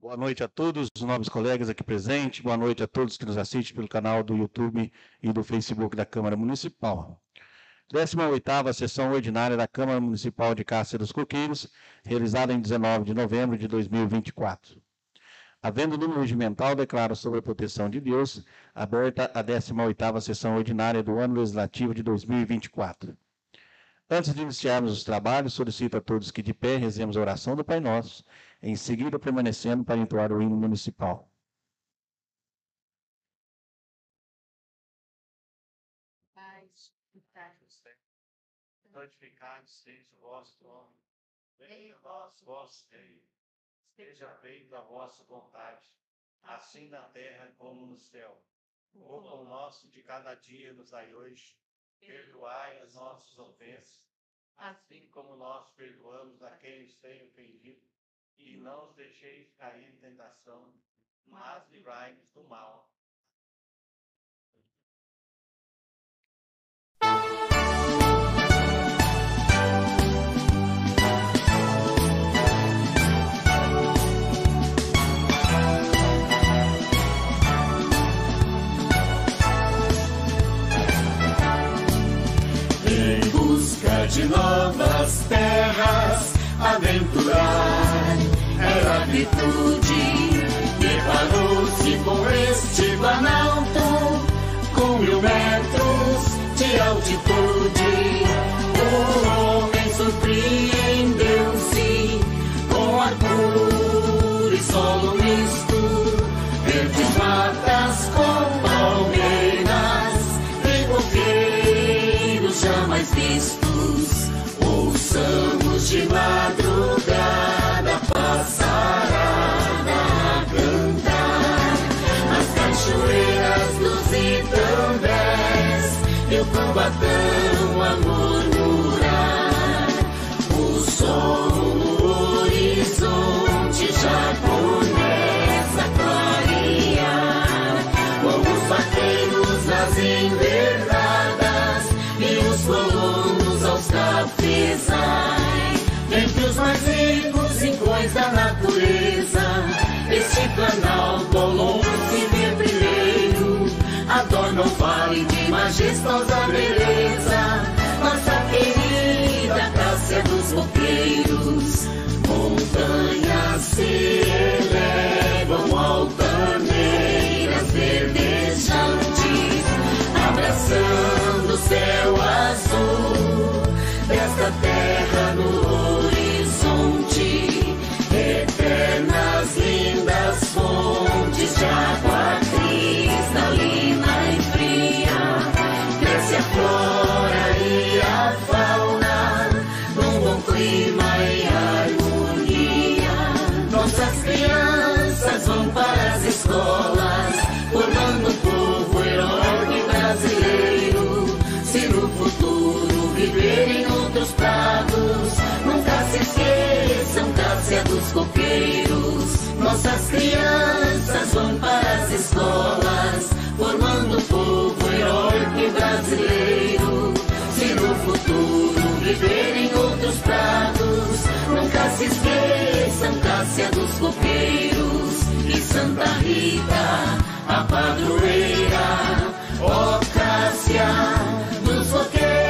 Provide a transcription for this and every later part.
Boa noite a todos os nobres colegas aqui presentes, boa noite a todos que nos assistem pelo canal do YouTube e do Facebook da Câmara Municipal. 18ª Sessão Ordinária da Câmara Municipal de Cássia dos Coqueiros, realizada em 19 de novembro de 2024. Havendo número regimental, declaro sob a proteção de Deus, aberta a 18ª Sessão Ordinária do ano legislativo de 2024. Antes de iniciarmos os trabalhos, solicito a todos que de pé rezemos a oração do Pai Nosso, em seguida permanecendo para entoar o hino municipal. Pai, santificado seja o vosso nome, venha o vosso reino, seja feita a vossa vontade, assim na terra como no céu. O pão nosso de cada dia nos dai hoje, perdoai as nossas ofensas, assim como nós perdoamos a quem nos tem ofendido, e não os deixeis cair em tentação, mas livrai-nos do mal. Em busca de novas terras, aventurar era a virtude. Deparou-se com este planalto, com 1000 metros de altitude. O homem surpreendeu-se com ar puro e solo misto, verdes matas com palmeiras e coqueiros jamais vistos. Ouçamos de madrugada passarada a cantar as cachoeiras dos Itambés e o Cubatão a murmurar. O sol no horizonte já começa a clarear, com os vaqueiros nas invernadas e os colonos aos cafezais. Entre os mais ricos rincões da natureza, este planalto ao longo se vê brilheiro, adorna o vale de majestosa beleza, nossa querida Cássia dos Coqueiros. Montanhas se elevam, altaneiras verdejantes, abraçando o céu azul desta terra no horizonte. Eternas, lindas fontes de água cristalina e fria, cresce a flora e a fauna num bom clima e harmonia. Nossas crianças vão para as escolas, formando um povo heróico brasileiro. Se no futuro viver em outros prados, nunca se esqueçam Cássia dos Coqueiros. Nossas crianças vão para as escolas, formando um povo heróico brasileiro. Se no futuro viver em outros prados, nunca se esqueçam Cássia dos Coqueiros. E Santa Rita, a padroeira, ó Cássia dos Coqueiros.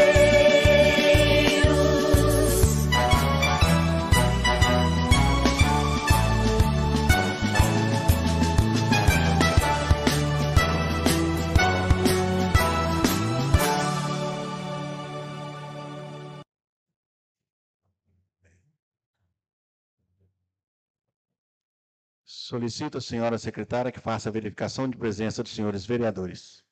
Solicito a senhora secretária que faça a verificação de presença dos senhores vereadores.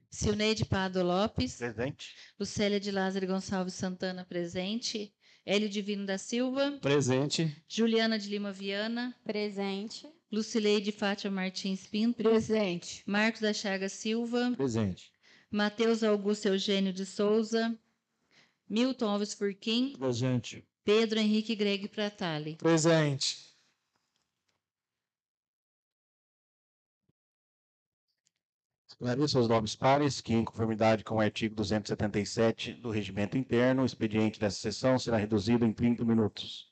Silneide Pardo Lopes. Presente. Lucélia de Lázaro Gonçalves Santana, presente. Hélio Divino da Silva. Presente. Juliana de Lima Viana. Presente. Lucileide Fátima Martins Pinto. Presente. Marcos da Chaga Silva. Presente. Matheus Augusto Eugênio de Souza. Milton Alves Furquim. Presente. Pedro Henrique Greg Pratali. Presente. Esclareço aos nobres pares que, em conformidade com o artigo 277 do Regimento Interno, o expediente dessa sessão será reduzido em 30 minutos.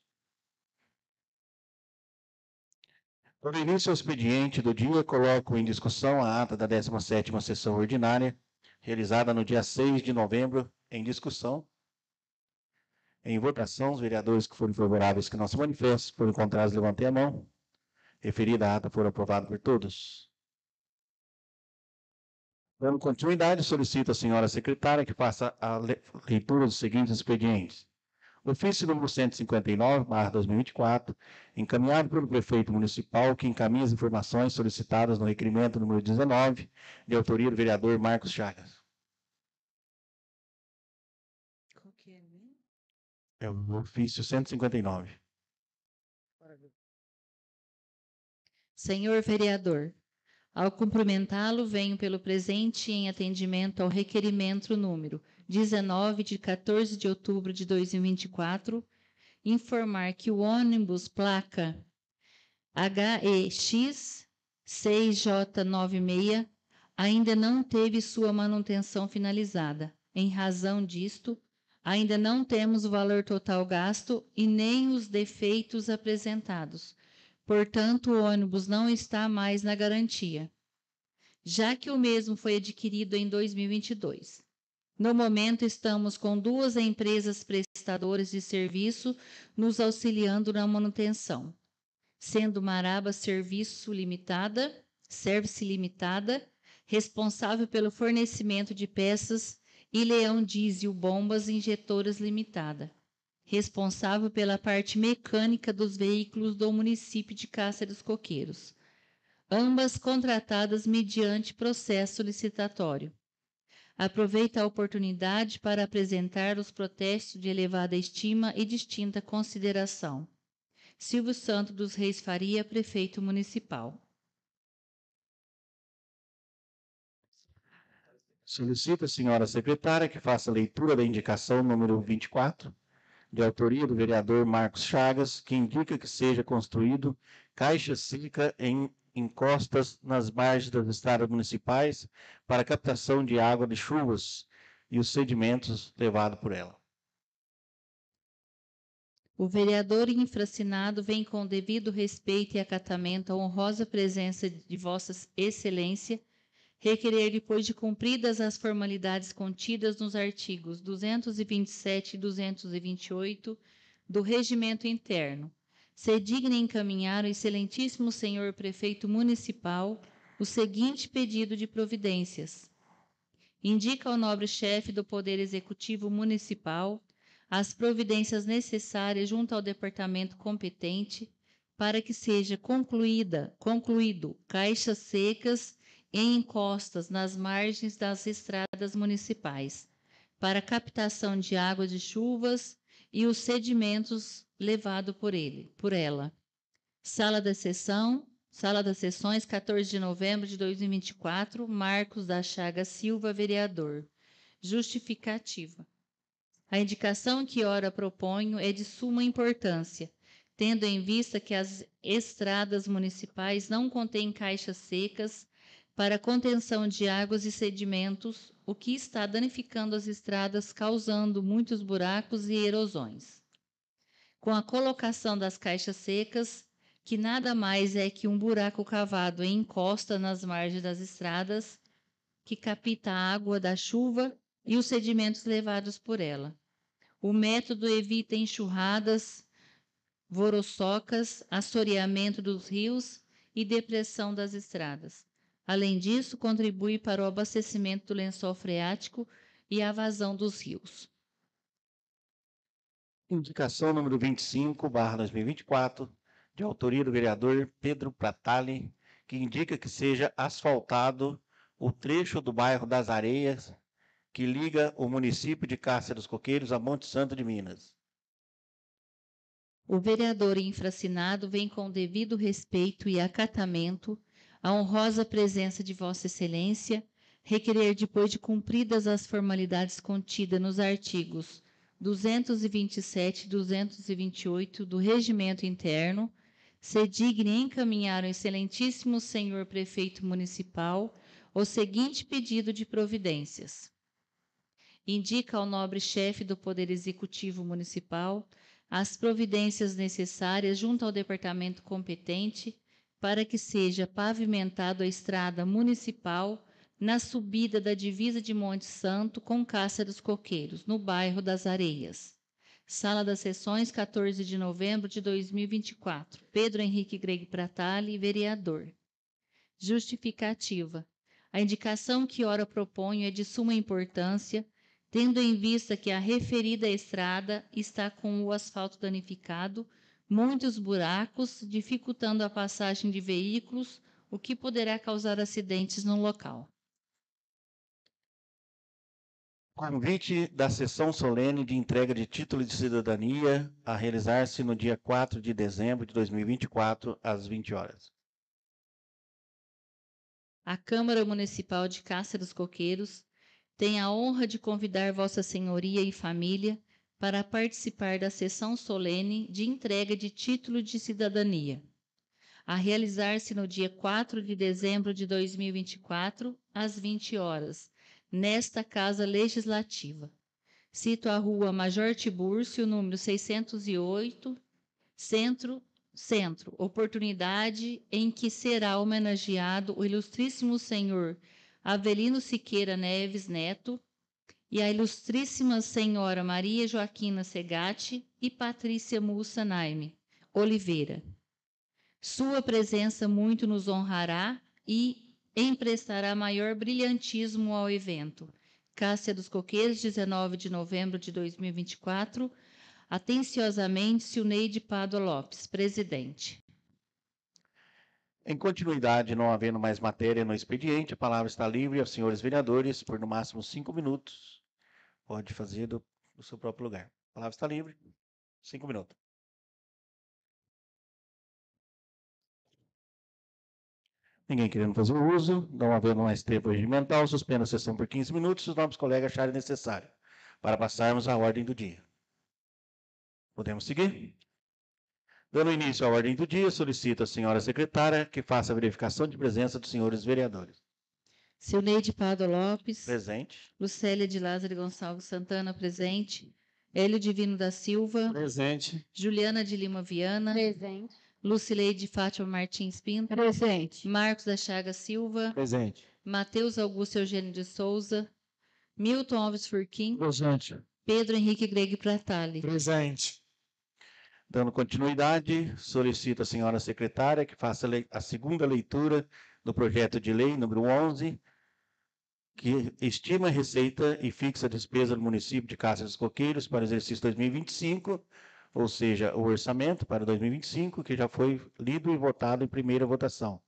Por início ao expediente do dia, coloco em discussão a ata da 17ª sessão ordinária, realizada no dia 6 de novembro, em discussão. Em votação, os vereadores que forem favoráveis que não se manifestem, se forem contrários, levantem a mão. Referida ata for aprovada por todos. Dando continuidade, solicito à senhora secretária que faça a leitura dos seguintes expedientes. Ofício número 159/2024, encaminhado pelo prefeito municipal, que encaminha as informações solicitadas no requerimento número 19, de autoria do vereador Marcos Chagas. Qual que é, né? É o ofício 159. Senhor vereador, ao cumprimentá-lo, venho pelo presente em atendimento ao requerimento número 19, de 14 de outubro de 2024, informar que o ônibus placa HEX 6J96 ainda não teve sua manutenção finalizada. Em razão disto, ainda não temos o valor total gasto e nem os defeitos apresentados. Portanto, o ônibus não está mais na garantia, já que o mesmo foi adquirido em 2022. No momento, estamos com 2 empresas prestadoras de serviço nos auxiliando na manutenção, sendo Maraba Service Limitada, responsável pelo fornecimento de peças, e Leão Diesel Bombas Injetoras Limitada, responsável pela parte mecânica dos veículos do município de Cáceres Coqueiros, ambas contratadas mediante processo licitatório. Aproveito a oportunidade para apresentar os protestos de elevada estima e distinta consideração. Silvio Santos dos Reis Faria, prefeito municipal. Solicito à senhora secretária que faça a leitura da indicação número 24, de autoria do vereador Marcos Chagas, que indica que seja construído caixa seca em encostas nas margens das estradas municipais para captação de água de chuvas e os sedimentos levados por ela. O vereador infracinado vem com devido respeito e acatamento à honrosa presença de Vossa Excelência requerer, depois de cumpridas as formalidades contidas nos artigos 227 e 228 do Regimento Interno, se digna encaminhar ao excelentíssimo senhor prefeito municipal o seguinte pedido de providências. Indica ao nobre chefe do Poder Executivo Municipal as providências necessárias junto ao departamento competente para que seja concluído caixas secas em encostas nas margens das estradas municipais, para captação de água de chuvas e os sedimentos levados por ela. Sala das Sessões, 14 de novembro de 2024, Marcos da Chaga Silva, vereador. Justificativa. A indicação que ora proponho é de suma importância, tendo em vista que as estradas municipais não contêm caixas secas para contenção de águas e sedimentos, o que está danificando as estradas, causando muitos buracos e erosões. Com a colocação das caixas secas, que nada mais é que um buraco cavado em encosta nas margens das estradas, que capta a água da chuva e os sedimentos levados por ela. O método evita enxurradas, voroçocas, assoreamento dos rios e depressão das estradas. Além disso, contribui para o abastecimento do lençol freático e a vazão dos rios. Indicação número 25/2024, de autoria do vereador Pedro Pratali, que indica que seja asfaltado o trecho do bairro das Areias, que liga o município de Cáceres Coqueiros a Monte Santo de Minas. O vereador infracinado vem com devido respeito e acatamento à honrosa presença de Vossa Excelência, requerer, depois de cumpridas as formalidades contidas nos artigos 227 e 228 do Regimento Interno, se digne encaminhar ao excelentíssimo senhor prefeito municipal o seguinte pedido de providências. Indica ao nobre chefe do Poder Executivo Municipal as providências necessárias junto ao departamento competente para que seja pavimentado a estrada municipal na subida da divisa de Monte Santo com Cássia dos Coqueiros, no bairro das Areias. Sala das Sessões, 14 de novembro de 2024. Pedro Henrique Greg Pratali, vereador. Justificativa. A indicação que ora proponho é de suma importância, tendo em vista que a referida estrada está com o asfalto danificado, muitos buracos, dificultando a passagem de veículos, o que poderá causar acidentes no local. Convite da sessão solene de entrega de título de cidadania a realizar-se no dia 4 de dezembro de 2024, às 20 horas. A Câmara Municipal de Cássia dos Coqueiros tem a honra de convidar Vossa Senhoria e família para participar da sessão solene de entrega de título de cidadania, a realizar-se no dia 4 de dezembro de 2024, às 20 horas, nesta Casa Legislativa. Cito a Rua Major Tibúrcio, número 608, Centro, oportunidade em que será homenageado o ilustríssimo senhor Avelino Siqueira Neves Neto e a ilustríssima senhora Maria Joaquina Segatti e Patrícia Mussa Naime Oliveira. Sua presença muito nos honrará e emprestará maior brilhantismo ao evento. Cássia dos Coqueiros, 19 de novembro de 2024. Atenciosamente, Silneide Pádua Lopes, presidente. Em continuidade, não havendo mais matéria no expediente, a palavra está livre aos senhores vereadores por no máximo 5 minutos. Pode fazer do seu próprio lugar. A palavra está livre. 5 minutos. Ninguém querendo fazer o uso, não havendo mais tempo regimental, suspendo a sessão por 15 minutos, se os novos colegas acharem necessário, para passarmos à ordem do dia. Podemos seguir? Dando início à ordem do dia, solicito à senhora secretária que faça a verificação de presença dos senhores vereadores. Silneide Pádua Lopes. Presente. Lucélia de Lázaro Gonçalves Santana, presente. Hélio Divino da Silva. Presente. Juliana de Lima Viana. Presente. Lucileide Fátima Martins Pinto. Presente. Marcos da Chaga Silva. Presente. Mateus Augusto Eugênio de Souza. Milton Alves Furquim. Presente. Pedro Henrique Greg Pratali. Presente. Dando continuidade, solicito à senhora secretária que faça a segunda leitura do projeto de lei número 11, que estima a receita e fixa a despesa do município de Cássia dos Coqueiros para o exercício 2025, ou seja, o orçamento para 2025, que já foi lido e votado em primeira votação.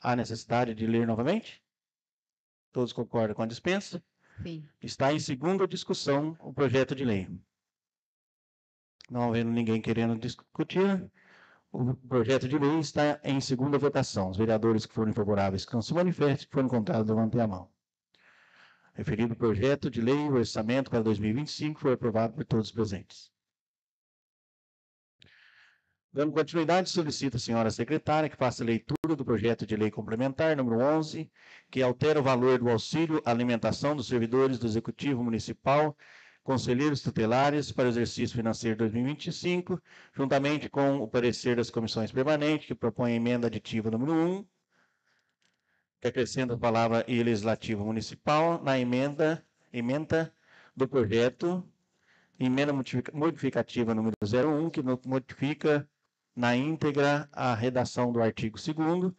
Há necessidade de ler novamente? Todos concordam com a dispensa? Sim. Está em segunda discussão o projeto de lei. Não havendo ninguém querendo discutir, o projeto de lei está em segunda votação. Os vereadores que forem favoráveis que não se manifestem, que forem encontrados, levantem a mão. Referido projeto de lei, o orçamento para 2025 foi aprovado por todos os presentes. Dando continuidade, solicito à senhora secretária que faça a leitura do projeto de lei complementar número 11, que altera o valor do auxílio alimentação dos servidores do Executivo Municipal, conselheiros tutelares para o exercício financeiro 2025, juntamente com o parecer das comissões permanentes, que propõe a emenda aditiva número 1, que acrescenta a palavra e legislativo municipal na emenda do projeto, emenda modificativa número 01, que modifica na íntegra a redação do artigo 2º,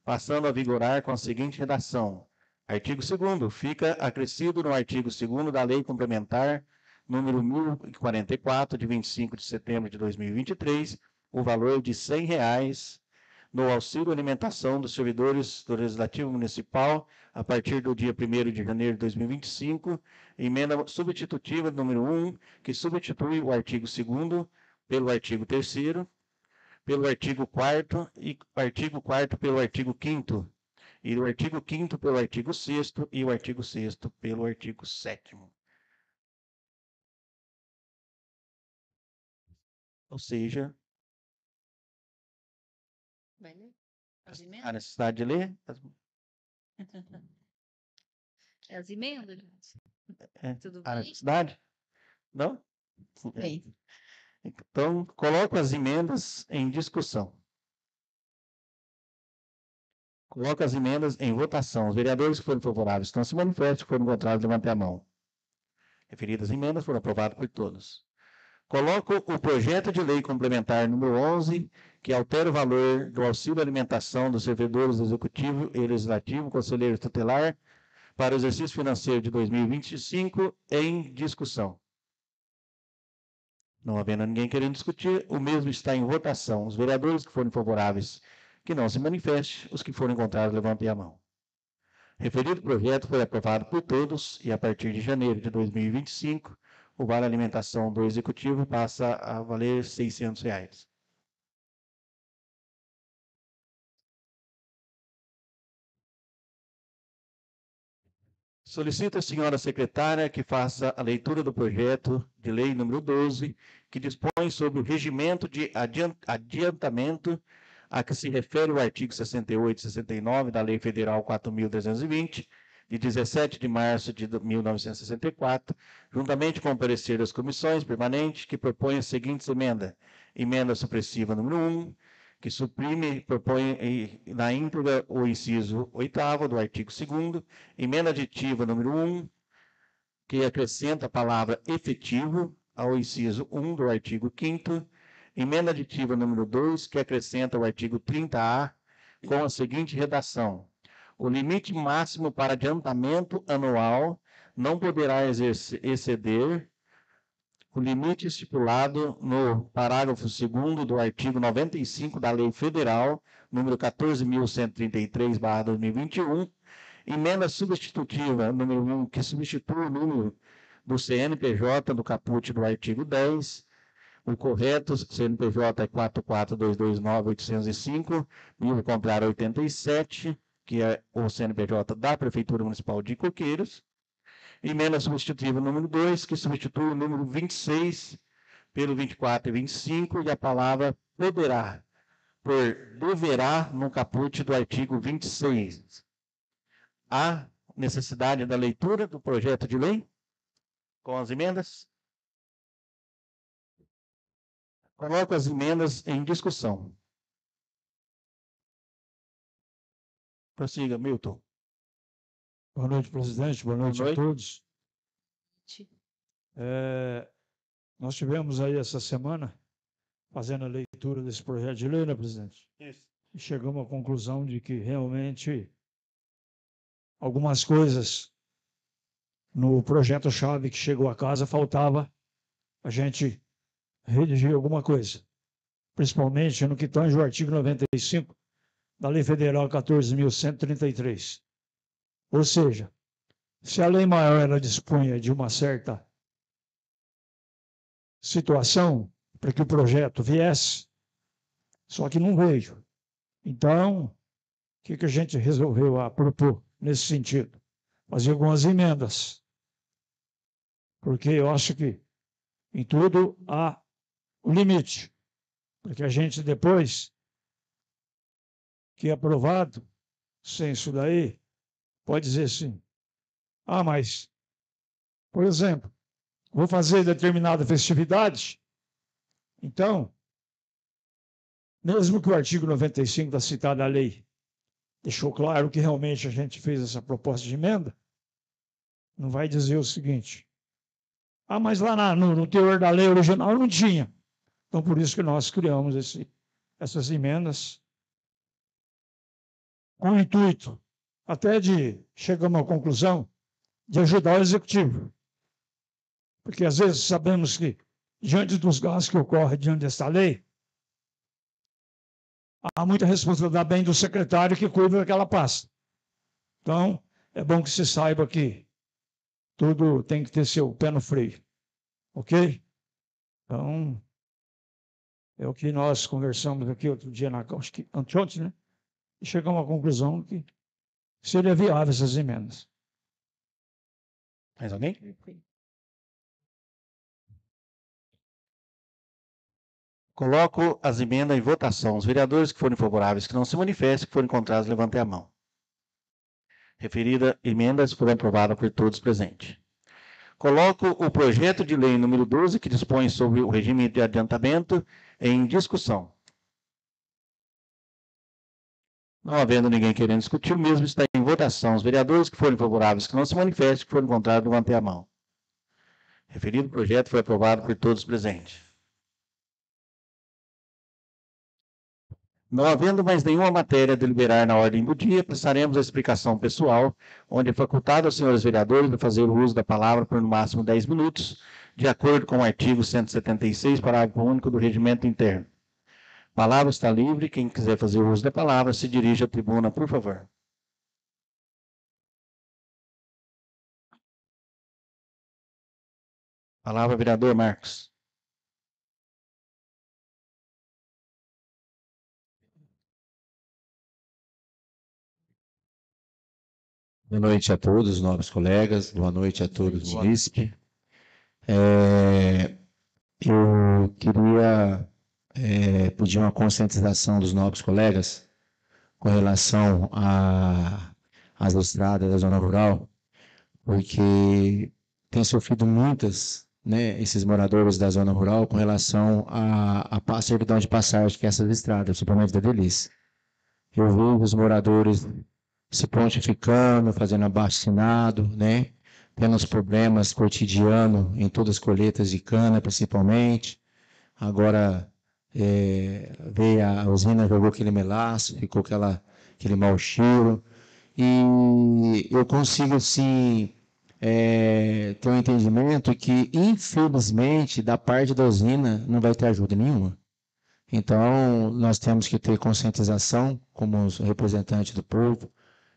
passando a vigorar com a seguinte redação. Artigo 2º, fica acrescido no artigo 2º da Lei Complementar número 1044, de 25 de setembro de 2023, o valor de R$ 100 no auxílio alimentação dos servidores do Legislativo Municipal a partir do dia 1º de janeiro de 2025, emenda substitutiva número 1, que substitui o artigo 2º pelo artigo 3º, pelo artigo 4º e artigo 4º pelo artigo 5º, e o artigo 5º pelo artigo 6º e o artigo 6º pelo artigo 7º. Ou seja, Vai ler? As a emendas? necessidade de ler? As emendas, gente? Tudo A bem? necessidade? Não? Bem. Então, coloco as emendas em discussão. Coloco as emendas em votação. Os vereadores que forem favoráveis, que não se manifestem, que forem contrários, levantem a mão. Referidas emendas foram aprovadas por todos. Coloco o projeto de lei complementar número 11, que altera o valor do auxílio alimentação dos servidores executivo e legislativo, conselheiro tutelar, para o exercício financeiro de 2025, em discussão. Não havendo ninguém querendo discutir, o mesmo está em votação. Os vereadores que forem favoráveis, que não se manifestem. Os que forem contrários, levantem a mão. Referido projeto foi aprovado por todos e, a partir de janeiro de 2025, o vale alimentação do executivo passa a valer R$ 600. Solicito à senhora secretária que faça a leitura do projeto de lei número 12, que dispõe sobre o regimento de adiantamento a que se refere o artigo 68 e 69 da Lei Federal 4.320, de 17 de março de 1964, juntamente com o parecer das comissões permanentes, que propõe as seguintes emendas. Emenda supressiva número 1, que suprime, propõe na íntegra o inciso 8º do artigo 2º, emenda aditiva número 1, que acrescenta a palavra efetivo ao inciso 1 do artigo 5º, emenda aditiva número 2, que acrescenta o artigo 30A, com a seguinte redação: o limite máximo para adiantamento anual não poderá exceder o limite estipulado no parágrafo 2º do artigo 95 da Lei Federal, número 14.133/2021, emenda substitutiva número 1, que substitui o número do CNPJ do caput do artigo 10. O correto CNPJ é 44229.805, e o contrário 87, que é o CNPJ da Prefeitura Municipal de Coqueiros. Emenda substitutiva número 2, que substitui o número 26 pelo 24 e 25, e a palavra poderá por deverá no caput do artigo 26. Há necessidade da leitura do projeto de lei com as emendas? Coloco as emendas em discussão. Prossiga, Milton. Boa noite, presidente. Boa noite a todos. Nós tivemos aí essa semana fazendo a leitura desse projeto de lei, né, presidente? Isso. E chegamos à conclusão de que realmente algumas coisas no projeto-chave que chegou à casa faltava a gente redigir alguma coisa, principalmente no que tange o artigo 95 da Lei Federal 14.133. Ou seja, se a lei maior ela dispunha de uma certa situação para que o projeto viesse, só que não veio. Então, o que a gente resolveu propor nesse sentido? Fazer algumas emendas. Porque eu acho que em tudo há o limite. Porque a gente depois que é aprovado, sem isso daí, pode dizer assim, mas, por exemplo, vou fazer determinada festividade, então, mesmo que o artigo 95 da citada lei deixou claro que realmente a gente fez essa proposta de emenda, não vai dizer o seguinte, mas lá no teor da lei original não tinha. Então, por isso que nós criamos essas emendas com o intuito até de chegamos à conclusão de ajudar o executivo. Porque, às vezes, sabemos que, diante dos gastos que ocorrem diante dessa lei, há muita responsabilidade bem do secretário que cuida daquela pasta. Então, é bom que se saiba que tudo tem que ter seu pé no freio. Ok? Então, é o que nós conversamos aqui outro dia, acho que anteontem, né? E chegamos à conclusão que seria viável essas emendas. Mais alguém? Coloco as emendas em votação. Os vereadores que forem favoráveis, que não se manifestem, que forem contrários, levantem a mão. Referida emendas foram aprovadas por todos presentes. Coloco o projeto de lei número 12, que dispõe sobre o regime de adiantamento, em discussão. Não havendo ninguém querendo discutir, o mesmo está em votação. Os vereadores que forem favoráveis, que não se manifestem, que forem contrários, levantem a mão. Referido projeto foi aprovado por todos presentes. Não havendo mais nenhuma matéria a deliberar na ordem do dia, passaremos à explicação pessoal, onde é facultado aos senhores vereadores a fazer o uso da palavra por no máximo 10 minutos, de acordo com o artigo 176, parágrafo único do Regimento Interno. A palavra está livre. Quem quiser fazer o uso da palavra, se dirige à tribuna, por favor. Palavra, vereador Marcos. Boa noite a todos, nobres colegas. Boa noite a todos, munícipe. Eu queria pedir uma conscientização dos nobres colegas com relação às estradas da zona rural, porque tem sofrido muitas, né, esses moradores da zona rural com relação à servidão de passagem que é essas estradas, principalmente da Delícia. Eu vejo os moradores se pontificando, fazendo abaixo-assinado, né? Tendo os problemas cotidianos em todas as colheitas de cana, principalmente. Agora veio a usina, jogou aquele melaço, ficou aquele mau cheiro. E eu consigo, assim, ter um entendimento que, infelizmente, da parte da usina não vai ter ajuda nenhuma. Então, nós temos que ter conscientização como os representantes do povo,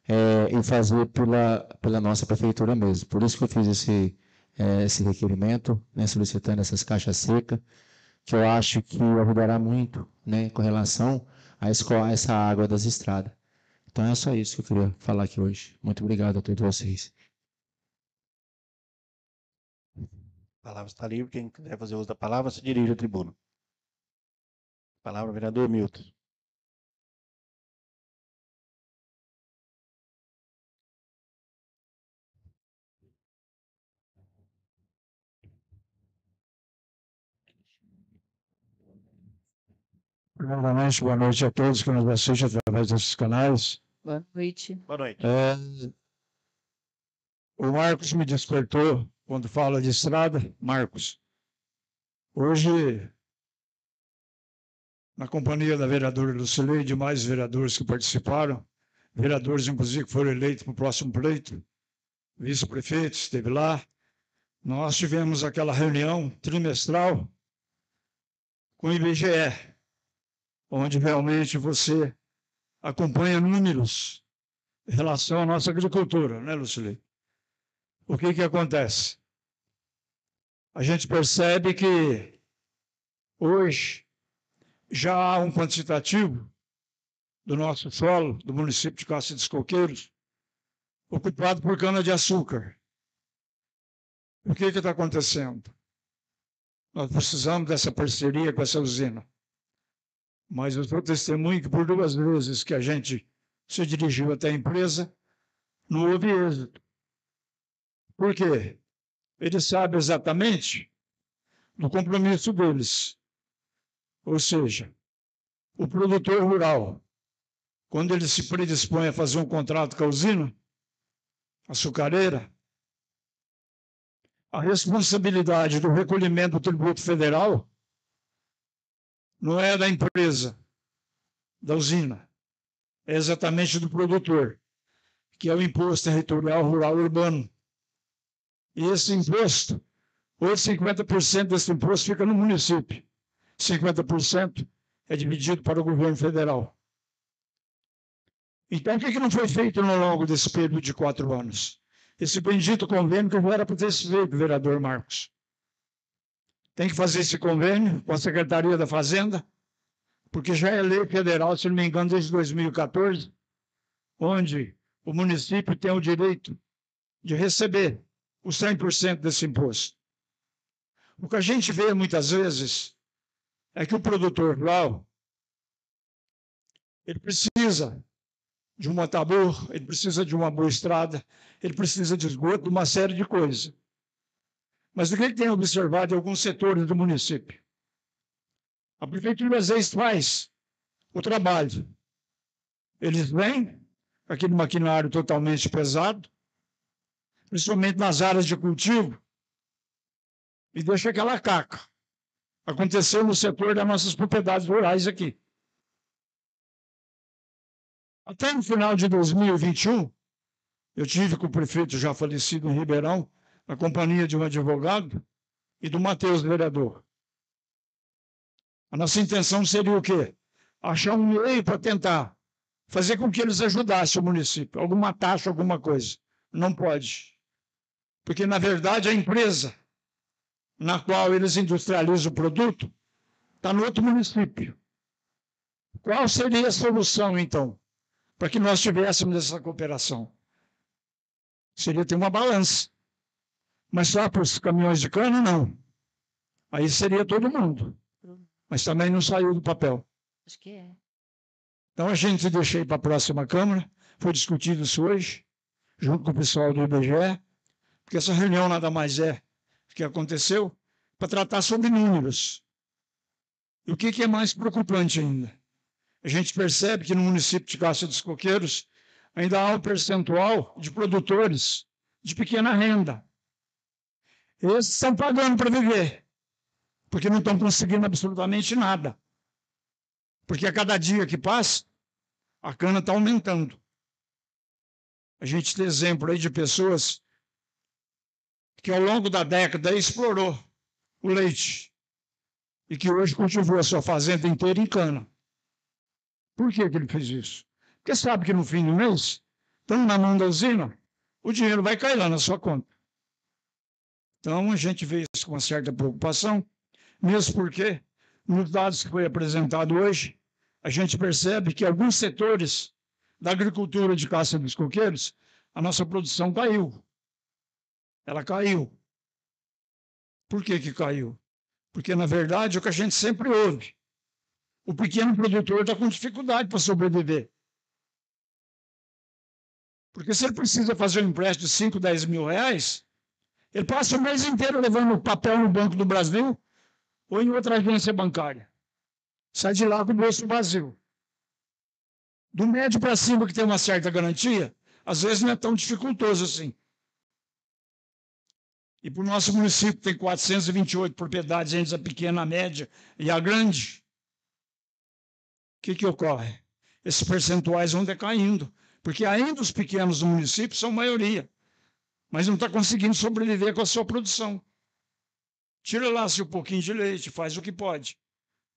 e fazer pela nossa prefeitura mesmo. Por isso que eu fiz esse requerimento, né, solicitando essas caixas secas, que eu acho que ajudará muito, né, com relação a escoar essa água das estradas. Então é só isso que eu queria falar aqui hoje. Muito obrigado a todos vocês. A palavra está livre. Quem quiser fazer uso da palavra, se dirige à tribuna. Palavra, vereador Milton. Primeiramente, boa noite a todos que nos assistem através desses canais. Boa noite. Boa noite. O Marcos me despertou quando fala de estrada. Marcos, hoje, na companhia da vereadora Lucilei e demais vereadores que participaram, vereadores, inclusive, que foram eleitos para o próximo pleito, vice-prefeito esteve lá, nós tivemos aquela reunião trimestral com o IBGE, onde realmente você acompanha números em relação à nossa agricultura, né, Lucilei? O que acontece? A gente percebe que hoje já há um quantitativo do nosso solo, do município de Cáceres dos Coqueiros, ocupado por cana-de-açúcar. O que está acontecendo? Nós precisamos dessa parceria com essa usina. Mas eu sou testemunho que por 2 vezes que a gente se dirigiu até a empresa, não houve êxito. Por quê? Eles sabem exatamente do compromisso deles. Ou seja, o produtor rural, quando ele se predispõe a fazer um contrato com a usina açucareira, a responsabilidade do recolhimento do tributo federal não é da empresa, da usina, é exatamente do produtor, que é o Imposto Territorial Rural Urbano. E esse imposto, hoje 50% desse imposto fica no município, 50% é dividido para o governo federal. Então, o que não foi feito ao longo desse período de 4 anos? Esse bendito convênio que não era para ter sido feito, vereador Marcos. Tem que fazer esse convênio com a Secretaria da Fazenda, porque já é lei federal, se não me engano, desde 2014, onde o município tem o direito de receber os 100% desse imposto. O que a gente vê muitas vezes é que o produtor rural, ele precisa de uma tabu, ele precisa de uma boa estrada, ele precisa de esgoto, de uma série de coisas. Mas o que ele tem observado em alguns setores do município? A prefeitura, às vezes, faz o trabalho. Eles vêm, aquele maquinário totalmente pesado, principalmente nas áreas de cultivo, e deixa aquela caca. Aconteceu no setor das nossas propriedades rurais aqui. Até no final de 2021, eu tive com o prefeito já falecido em Ribeirão, na companhia de um advogado e do Matheus, vereador. A nossa intenção seria o quê? Achar um meio para tentar fazer com que eles ajudassem o município, alguma taxa, alguma coisa. Não pode. Porque, na verdade, a empresa na qual eles industrializam o produto está no outro município. Qual seria a solução, então, para que nós tivéssemos essa cooperação? Seria ter uma balança. Mas só para os caminhões de cana, não. Aí seria todo mundo. Mas também não saiu do papel. Acho que é. Então a gente deixei para a próxima Câmara, foi discutido isso hoje, junto com o pessoal do IBGE, porque essa reunião nada mais é que aconteceu para tratar sobre números. E o que é mais preocupante ainda? A gente percebe que no município de Cássia dos Coqueiros ainda há um percentual de produtores de pequena renda. Esses estão pagando para viver, porque não estão conseguindo absolutamente nada. Porque a cada dia que passa, a cana está aumentando. A gente tem exemplo aí de pessoas que ao longo da década explorou o leite e que hoje cultivou a sua fazenda inteira em cana. Por que ele fez isso? Porque sabe que no fim do mês, estando na mão da usina, o dinheiro vai cair lá na sua conta. Então a gente vê isso com uma certa preocupação, mesmo porque, nos dados que foi apresentado hoje, a gente percebe que alguns setores da agricultura de Cássia dos Coqueiros, a nossa produção caiu. Ela caiu. Por que caiu? Porque, na verdade, é o que a gente sempre ouve. O pequeno produtor está com dificuldade para sobreviver. Porque se ele precisa fazer um empréstimo de 5, 10 mil reais, ele passa o mês inteiro levando papel no Banco do Brasil ou em outra agência bancária. Sai de lá com o bolso vazio. Do médio para cima, que tem uma certa garantia, às vezes não é tão dificultoso assim. E para o nosso município, tem 428 propriedades entre a pequena, a média e a grande. O que ocorre? Esses percentuais vão decaindo, porque ainda os pequenos do município são maioria, mas não está conseguindo sobreviver com a sua produção. Tira lá seu pouquinho de leite, faz o que pode.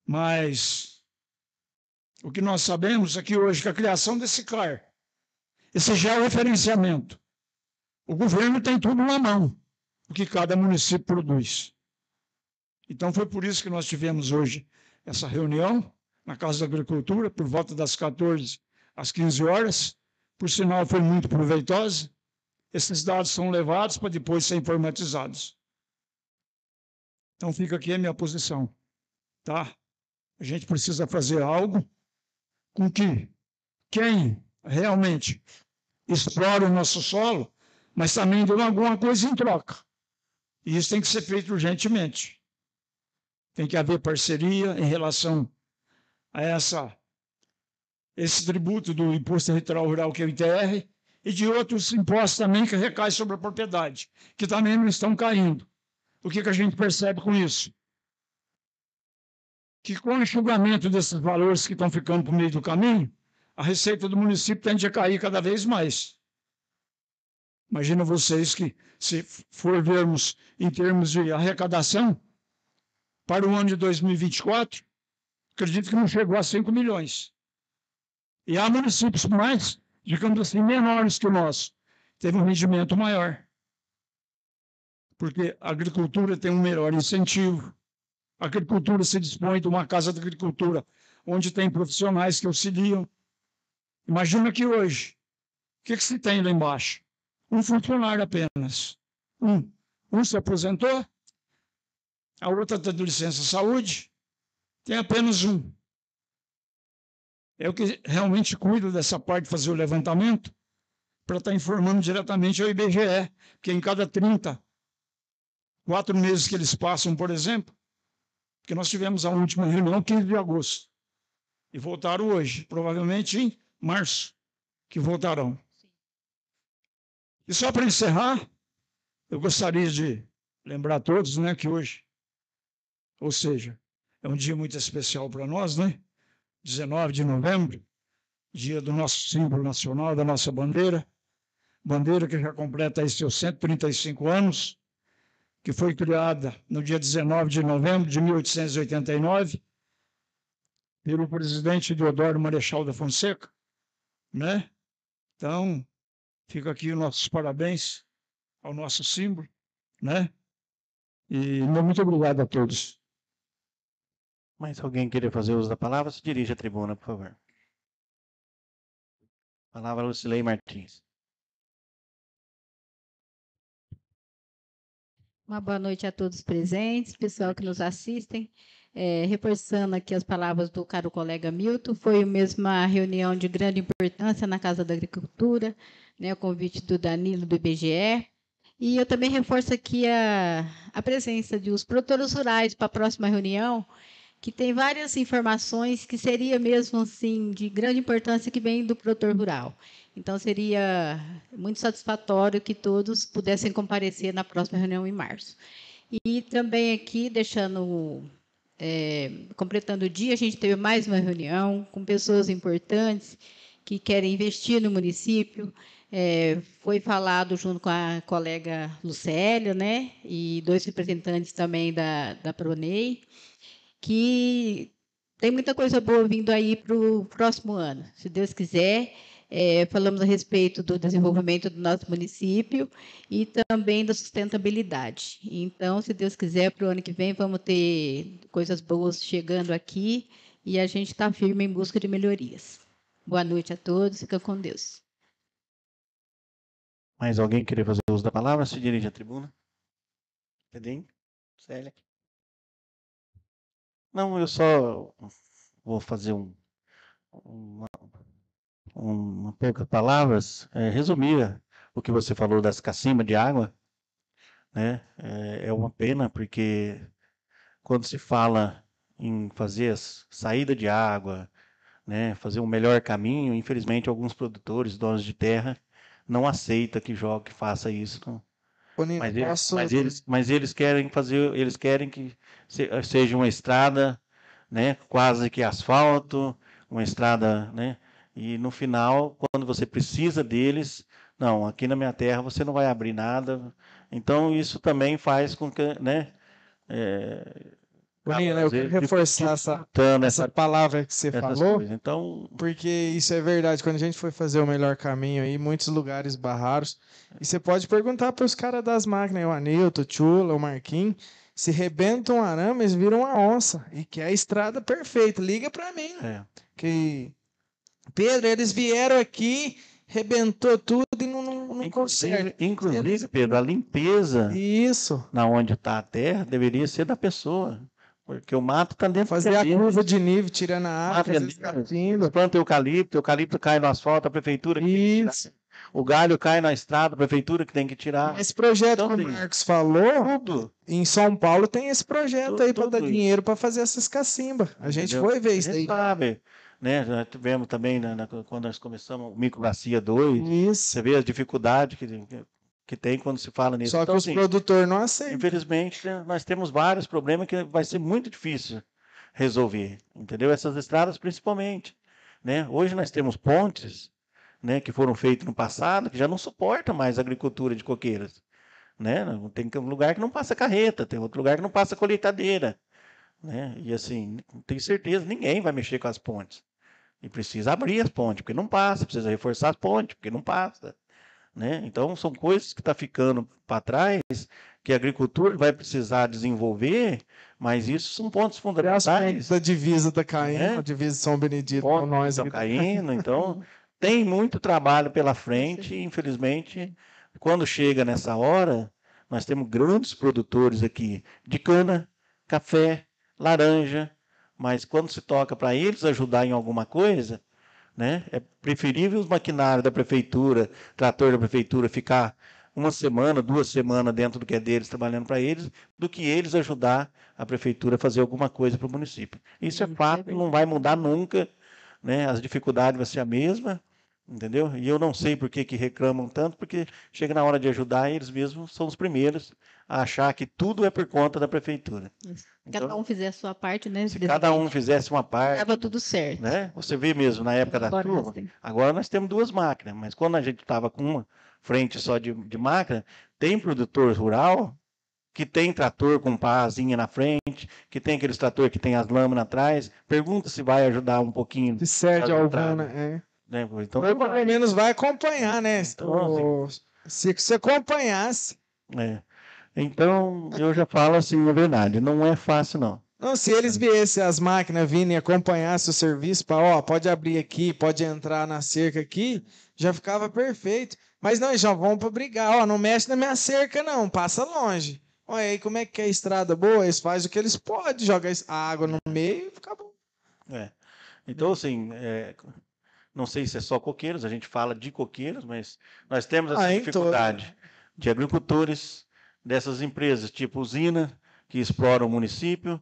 Mas o que nós sabemos é que hoje, com a criação desse CAR, esse georreferenciamento, o governo tem tudo na mão, o que cada município produz. Então foi por isso que nós tivemos hoje essa reunião na Casa da Agricultura, por volta das 14 às 15 horas. Por sinal, foi muito proveitosa. Esses dados são levados para depois serem informatizados. Então fica aqui a minha posição. Tá? A gente precisa fazer algo com que quem realmente explora o nosso solo, mas também dando alguma coisa em troca. E isso tem que ser feito urgentemente. Tem que haver parceria em relação a esse tributo do Imposto Territorial Rural, que é o ITR, e de outros impostos também que recaem sobre a propriedade, que também não estão caindo. O que a gente percebe com isso? Que com o enxugamento desses valores que estão ficando por meio do caminho, a receita do município tende a cair cada vez mais. Imagina vocês que, se for vermos em termos de arrecadação, para o ano de 2024, acredito que não chegou a 5 milhões. E há municípios mais, digamos assim, menores que o nosso, teve um rendimento maior. Porque a agricultura tem um melhor incentivo. A agricultura se dispõe de uma casa de agricultura onde tem profissionais que auxiliam. Imagina que hoje, o que se tem lá embaixo? Um funcionário apenas. Um se aposentou, a outra está de licença saúde, tem apenas um. É o que realmente cuido dessa parte de fazer o levantamento, para estar informando diretamente ao IBGE, que em cada 4 meses que eles passam, por exemplo, porque nós tivemos a última reunião 15 de agosto, e voltaram hoje, provavelmente em março, que votarão. E só para encerrar, eu gostaria de lembrar a todos, né, que hoje, ou seja, é um dia muito especial para nós, né? 19 de novembro, dia do nosso símbolo nacional, da nossa bandeira que já completa aí seus 135 anos, que foi criada no dia 19 de novembro de 1889, pelo presidente Deodoro Marechal da Fonseca, né? Então, fica aqui os nossos parabéns ao nosso símbolo, né? E muito obrigado a todos. Mas se alguém querer fazer uso da palavra, se dirige à tribuna, por favor. Palavra Lucilei Martins. Uma boa noite a todos presentes, pessoal que nos assistem. Reforçando aqui as palavras do caro colega Milton, foi mesmo uma reunião de grande importância na Casa da Agricultura, né, o convite do Danilo, do IBGE. E eu também reforço aqui a presença dos produtores rurais para a próxima reunião, que tem várias informações que seria mesmo assim de grande importância que vem do produtor rural. Então, seria muito satisfatório que todos pudessem comparecer na próxima reunião em março. E também aqui, completando o dia, a gente teve mais uma reunião com pessoas importantes que querem investir no município. Foi falado junto com a colega Lucélia, né, e 2 representantes também da Pronei, que tem muita coisa boa vindo aí para o próximo ano, se Deus quiser. Falamos a respeito do desenvolvimento do nosso município e também da sustentabilidade. Então, se Deus quiser, para o ano que vem, vamos ter coisas boas chegando aqui e a gente está firme em busca de melhorias. Boa noite a todos, fica com Deus. Mais alguém querer fazer uso da palavra, se dirige à tribuna. Pedrinho? Célia? Não, eu só vou fazer poucas palavras, resumir o que você falou das cacimbas de água, né? É uma pena, porque quando se fala em fazer saída de água, né, fazer um melhor caminho, infelizmente alguns produtores, donos de terra, não aceitam que faça isso. Não. Mas eles querem fazer, eles querem que seja uma estrada, né, quase que asfalto, uma estrada, né, e no final, quando você precisa deles, não, aqui na minha terra você não vai abrir nada. Então isso também faz com que, né, Bonina, eu quero reforçar essa palavra que você falou, então, porque isso é verdade. Quando a gente foi fazer o melhor caminho aí, muitos lugares barraram. E você pode perguntar para os caras das máquinas, o Anilton, o Tchula, o Marquinhos, se rebentam um arame, eles viram uma onça. E que é a estrada perfeita. Liga para mim. Que Pedro, eles vieram aqui, rebentou tudo e não consegue. Inclusive, Pedro, a limpeza na onde está a terra deveria ser da pessoa. Porque o mato está dentro fazer a curva de nível, tirando a água, planta eucalipto cai no asfalto, a prefeitura que tem que tirar. O galho cai na estrada, a prefeitura que tem que tirar. Esse projeto então, que o Marcos falou, em São Paulo tem esse projeto aí para dar dinheiro para fazer essas cacimbas. A gente foi ver isso aí. Sabe, né? Já tivemos também, quando nós começamos o Microbacia 2, você vê as dificuldades que tem quando se fala nisso. Só que os produtores não aceitam. Infelizmente, nós temos vários problemas que vai ser muito difícil resolver, entendeu? Essas estradas principalmente, né? Hoje nós temos pontes, né, que foram feitos no passado, que já não suportam mais a agricultura de coqueiras, né? Tem um lugar que não passa carreta, tem outro lugar que não passa colheitadeira, né? E assim, tenho certeza, ninguém vai mexer com as pontes. E precisa abrir as pontes, porque não passa, precisa reforçar as pontes, porque não passa. Né? Então, são coisas que estão ficando para trás, que a agricultura vai precisar desenvolver, mas isso são pontos fundamentais. Da divisa está caindo, a divisa de São Benedito com nós está caindo, então tem muito trabalho pela frente, e, infelizmente, quando chega nessa hora, nós temos grandes produtores aqui de cana, café, laranja, mas quando se toca para eles ajudar em alguma coisa, né? É preferível os maquinários da prefeitura, trator da prefeitura, ficar 1 semana, 2 semanas dentro do que é deles, trabalhando para eles, do que eles ajudar a prefeitura a fazer alguma coisa para o município. Isso é fato, não vai mudar nunca, né? As dificuldades vão ser a mesma, entendeu? E eu não sei por que reclamam tanto, porque chega na hora de ajudar, eles mesmos são os primeiros a achar que tudo é por conta da prefeitura. Cada um fizer a sua parte, né? Se cada um fizesse uma parte, estava tudo certo. né? Você vê mesmo, na época da chuva, agora nós temos 2 máquinas, mas quando a gente estava com uma frente só de máquina, tem produtor rural que tem trator com pazinha na frente, que tem aqueles trator que tem as lâminas atrás, pergunta se vai ajudar um pouquinho. Se cede ao né? Então, pelo menos vai acompanhar, né? Então, se você acompanhasse. Então, eu já falo assim, a verdade, não é fácil, não. Não, se eles viessem, as máquinas virem e acompanhassem o serviço, para, pode abrir aqui, pode entrar na cerca aqui, já ficava perfeito. Mas não, eles já vão para brigar, não mexe na minha cerca não, passa longe. Olha aí como é que é a estrada boa, eles fazem o que eles podem, jogam a água no meio e fica bom. Então, assim, não sei se é só coqueiros, a gente fala de coqueiros, mas nós temos essa dificuldade de agricultores, dessas empresas, tipo usina, que exploram o município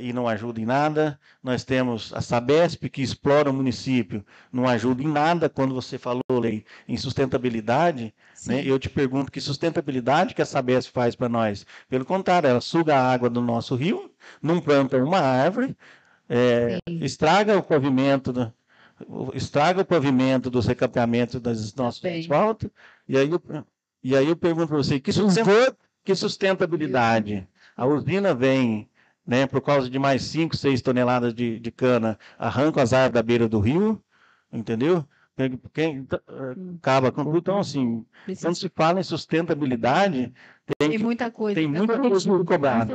e não ajuda em nada. Nós temos a Sabesp, que explora o município, não ajuda em nada. Quando você falou, Lei, em sustentabilidade, né, eu te pergunto que sustentabilidade que a Sabesp faz para nós? Pelo contrário, ela suga a água do nosso rio, não planta uma árvore, estraga o pavimento dos recapeamentos dos nossos asfaltos, e aí eu pergunto para você, que sustentabilidade? A usina vem, né, por causa de mais 5, 6 toneladas de cana, arranca as árvores da beira do rio, entendeu? Quem acaba com tudo. Então, assim, quando se fala em sustentabilidade, tem muita coisa para cobrar.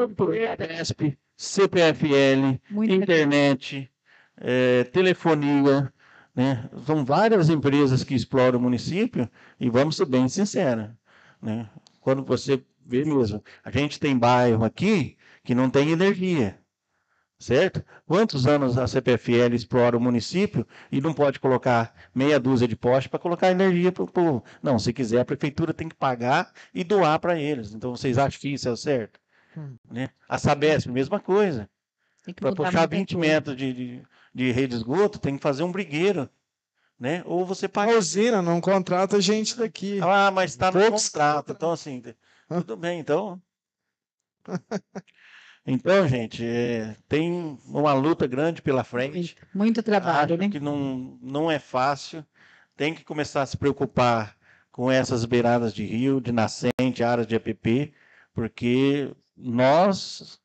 CPFL, internet, telefonia, né? São várias empresas que exploram o município e vamos ser bem sinceros, né? Quando você vê mesmo, a gente tem bairro aqui que não tem energia, certo? Quantos anos a CPFL explora o município e não pode colocar meia dúzia de postes para colocar energia para o povo? Não, se quiser, a prefeitura tem que pagar e doar para eles. Então, vocês acham que isso é o certo? Né? A Sabesp, mesma coisa. Para puxar 20 metros de rede de esgoto, tem que fazer um brigueiro. Né? Ou você paga. A usina não contrata gente daqui. Mas está no contrato. Então, assim, tudo bem, então. Então, gente, tem uma luta grande pela frente. Muito trabalho, né? Que não é fácil. Tem que começar a se preocupar com essas beiradas de rio, de nascente, áreas de APP, porque nós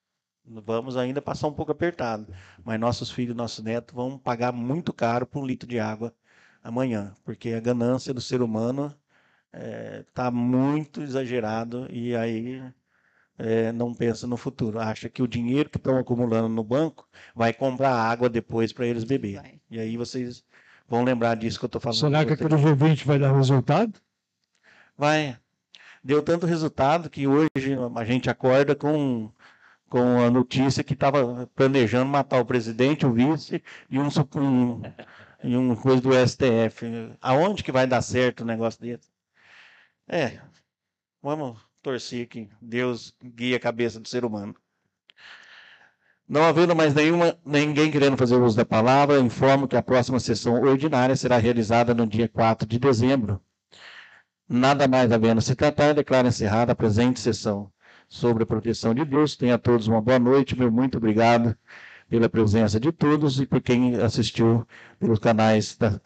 vamos ainda passar um pouco apertado, mas nossos filhos, nossos netos vão pagar muito caro por 1 litro de água amanhã, porque a ganância do ser humano está muito exagerado e aí não pensa no futuro. Acha que o dinheiro que estão acumulando no banco vai comprar água depois para eles beberem. E aí vocês vão lembrar disso que eu estou falando. Será que aquele G20 vai dar resultado? Vai. Deu tanto resultado que hoje a gente acorda com a notícia que estava planejando matar o presidente, o vice e um coisa do STF. Aonde que vai dar certo o negócio desse? Vamos torcer que Deus guie a cabeça do ser humano. Não havendo mais ninguém querendo fazer uso da palavra, informo que a próxima sessão ordinária será realizada no dia 4 de dezembro. Nada mais havendo se tratar, declaro encerrada a presente sessão sobre a proteção de Deus. Tenha a todos uma boa noite. Meu muito obrigado pela presença de todos e por quem assistiu pelos canais da